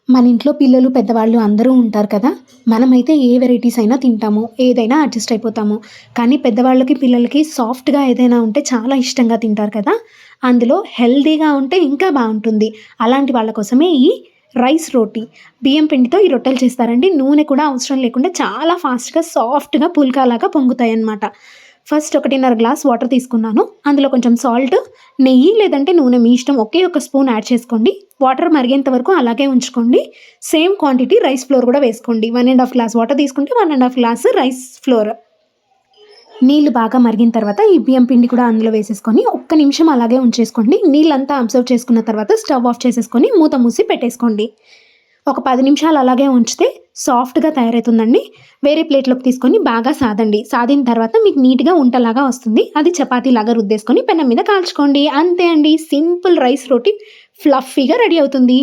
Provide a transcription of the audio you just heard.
మన ఇంట్లో పిల్లలు, పెద్దవాళ్ళు అందరూ ఉంటారు కదా! మనమైతే ఏ వెరైటీస్ అయినా తింటాము. ఏదైనా అడ్జస్ట్ అయిపోతాము. కానీ పెద్దవాళ్ళకి, పిల్లలకి సాఫ్ట్‌గా ఏదైనా ఉంటే చాలా ఇష్టంగా తింటారు కదా! అందులో హెల్తీగా ఉంటే ఇంకా బావుంటుంది. అలాంటి వాళ్ళ కోసమే ఈ రైస్ రోటీ. బియ్యం పిండితో ఈ రొట్టెలు చేస్తారండి. నూనె కూడా అవసరం లేకుండా చాలా ఫాస్ట్‌గా, సాఫ్ట్‌గా పుల్కాలాగా పొంగుతాయన్నమాట. ఫస్ట్ 1:30 గ్లాస్ వాటర్ తీసుకున్నాను. అందులో కొంచెం సాల్ట్, నెయ్యి లేదంటే నూనె మీ ఇష్టం. ఒకే ఒక స్పూన్ యాడ్ చేసుకోండి. వాటర్ మరిగేంత వరకు అలాగే ఉంచుకోండి. సేమ్ క్వాంటిటీ రైస్ ఫ్లోర్ కూడా వేసుకోండి. 1 ½ గ్లాస్ వాటర్ తీసుకుంటే 1 ½ గ్లాస్ రైస్ ఫ్లోర్. నీళ్ళు బాగా మరిగిన తర్వాత ఈ బియ్యం పిండి కూడా అందులో వేసేసుకొని ఒక్క నిమిషం అలాగే ఉంచేసుకోండి. నీళ్ళంతా అబ్జర్వ్ చేసుకున్న తర్వాత స్టవ్ ఆఫ్ చేసేసుకొని మూత మూసి పెట్టేసుకోండి. ఒక 10 నిమిషాలు అలాగే ఉంచితే సాఫ్ట్‌గా తయారవుతుందండి. వేరే ప్లేట్‌లోకి తీసుకొని బాగా సాదండి. సాదిన తర్వాత మీకు నీట్‌గా ఉంటలాగా వస్తుంది. అది చపాతీలాగా రుద్దేసుకొని పెనం మీద కాల్చుకోండి. అంతే అండి. సింపుల్ రైస్ రోటీ ఫ్లఫీగా రెడీ అవుతుంది.